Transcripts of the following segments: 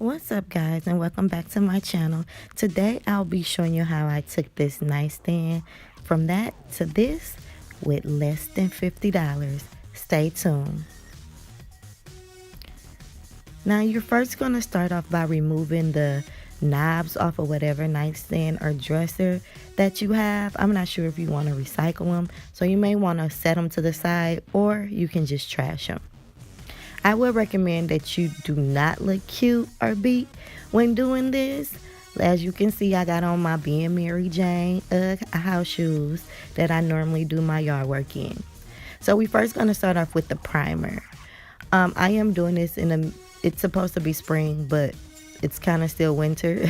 What's up, guys, and welcome back to my channel. Today I'll be showing you how I took this nightstand from that to this with less than $50. Stay tuned. Now you're first going to start off by removing the knobs off of whatever nightstand or dresser that you have. I'm not sure if you want to recycle them, so you may want to set them to the side, or you can just trash them. I would recommend that you do not look cute or beat when doing this. As you can see, I got on my Being Mary Jane house shoes that I normally do my yard work in. So we first going to start off with the primer. I am doing this it's supposed to be spring, but it's kind of still winter.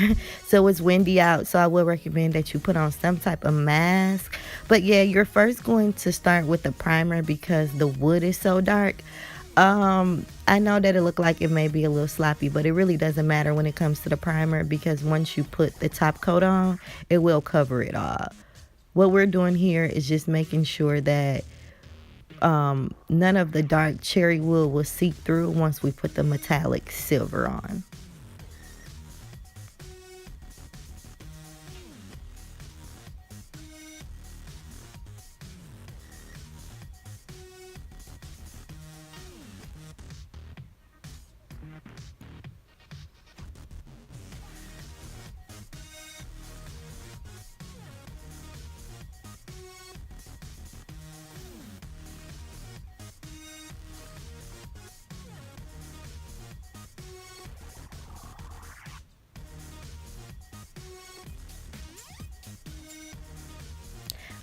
So it's windy out, so I would recommend that you put on some type of mask. But yeah, you're first going to start with the primer because the wood is so dark. I know that it looked like it may be a little sloppy, but it really doesn't matter when it comes to the primer, because once you put the top coat on, it will cover it all. What we're doing here is just making sure that none of the dark cherry wood will seep through once we put the metallic silver on.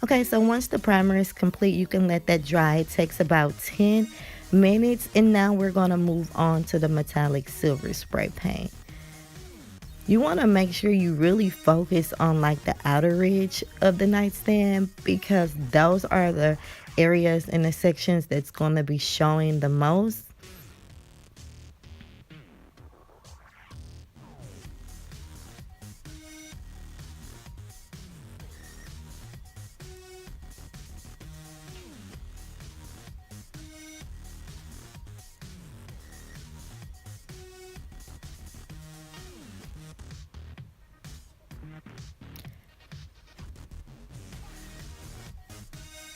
Okay, so once the primer is complete, you can let that dry. It takes about 10 minutes, and now we're going to move on to the metallic silver spray paint. You want to make sure you really focus on like the outer edge of the nightstand, because those are the areas and the sections that's going to be showing the most.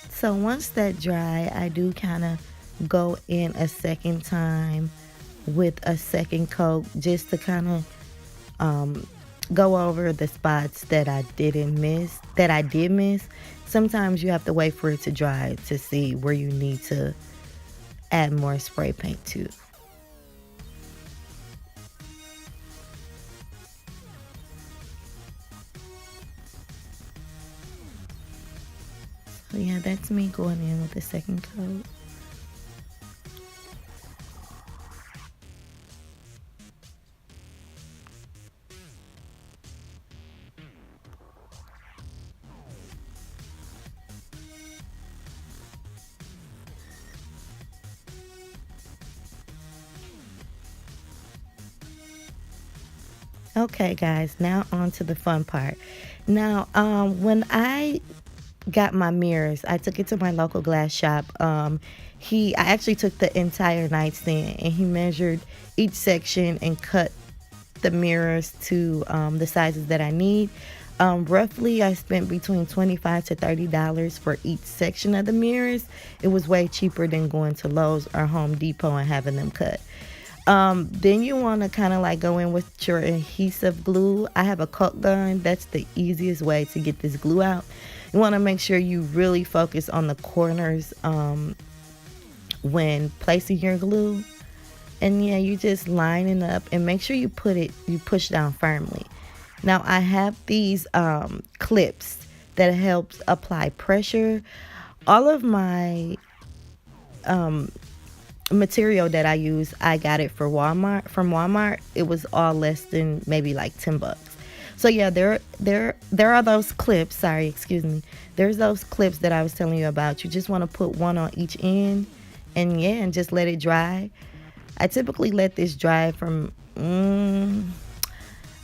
So once that dry, I do kind of go in a second time with a second coat, just to kind of go over the spots that I did miss. Sometimes you have to wait for it to dry to see where you need to add more spray paint to. So yeah, that's me going in with the second coat. Okay, guys, now on to the fun part. Now, when I got my mirrors, I took it to my local glass shop. I actually took the entire nightstand, and he measured each section and cut the mirrors to the sizes that I need. Roughly, I spent between $25 to $30 for each section of the mirrors. It was way cheaper than going to Lowe's or Home Depot and having them cut. Then you want to kind of like go in with your adhesive glue. I have a caulk gun. That's the easiest way to get this glue out. You want to make sure you really focus on the corners when placing your glue. And yeah, you just line it up and make sure you push down firmly. Now I have these clips that helps apply pressure. All of my material that I use, I got it from Walmart. It was all less than maybe like $10. So yeah, there are those clips. Sorry, excuse me. There's those clips that I was telling you about. You just want to put one on each end, and yeah, and just let it dry. I typically let this dry from.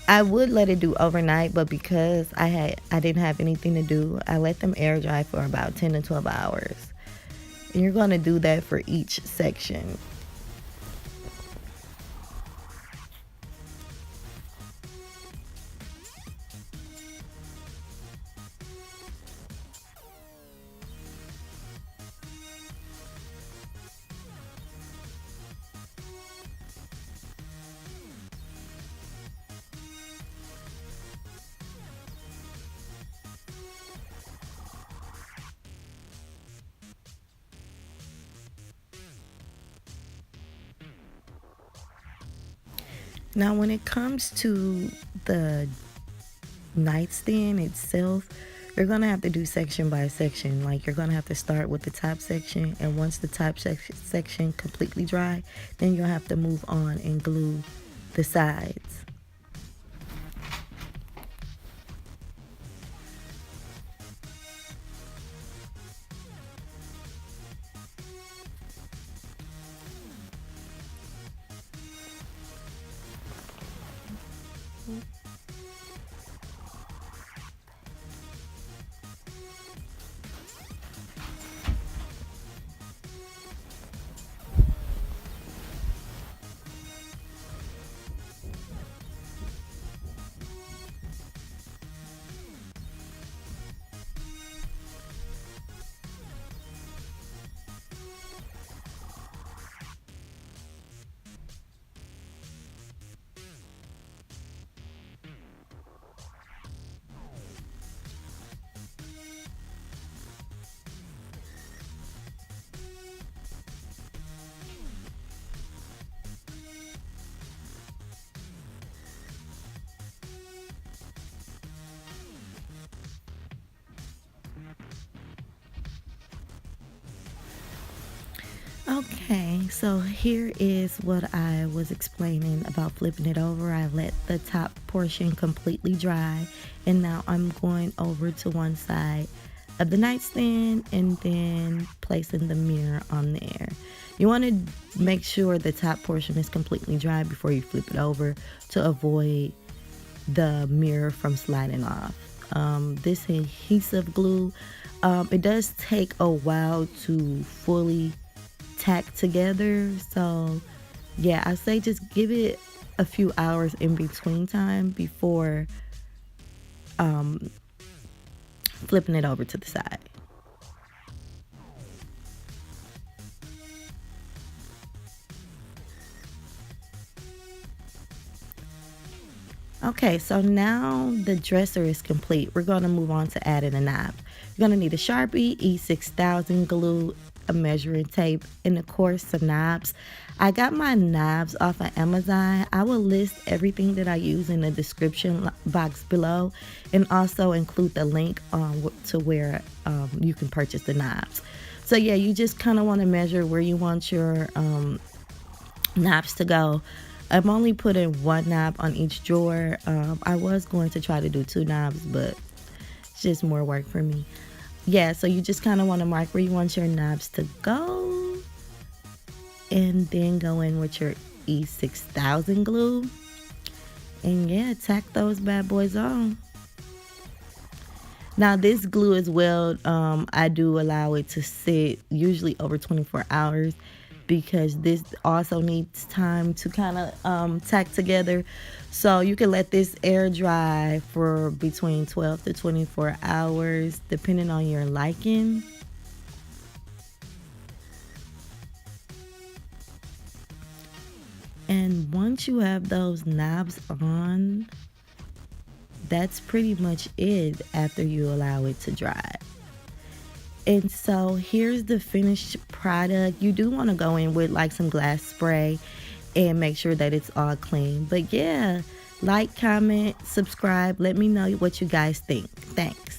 I would let it do overnight, but because I didn't have anything to do, I let them air dry for about 10 to 12 hours. And you're going to do that for each section. Now, when it comes to the nightstand itself, you're gonna have to do section by section. Like, you're gonna have to start with the top section, and once the section completely dry, then you'll have to move on and glue the sides. Okay, so here is what I was explaining about flipping it over. I let the top portion completely dry, and now I'm going over to one side of the nightstand and then placing the mirror on there. You want to make sure the top portion is completely dry before you flip it over to avoid the mirror from sliding off. This adhesive glue, it does take a while to fully tack together. So yeah, I say just give it a few hours in between time before flipping it over to the side. Okay, so now the dresser is complete. We're going to move on to adding a knob. You're going to need a Sharpie, E6000 glue, a measuring tape, and of course some knobs. I got my knobs off of Amazon. I will list everything that I use in the description box below, and also include the link to where you can purchase the knobs. So yeah, you just kind of want to measure where you want your knobs to go. I'm only putting one knob on each drawer. I was going to try to do two knobs, but it's just more work for me. Yeah, so you just kind of want to mark where you want your knobs to go, and then go in with your E6000 glue, and yeah, tack those bad boys on. Now this glue as well, I do allow it to sit usually over 24 hours, because this also needs time to kind of tack together. So you can let this air dry for between 12 to 24 hours, depending on your liking. And once you have those knobs on, that's pretty much it after you allow it to dry. And so here's the finished product. You do want to go in with like some glass spray and make sure that it's all clean. But yeah, like, comment, subscribe. Let me know what you guys think. Thanks.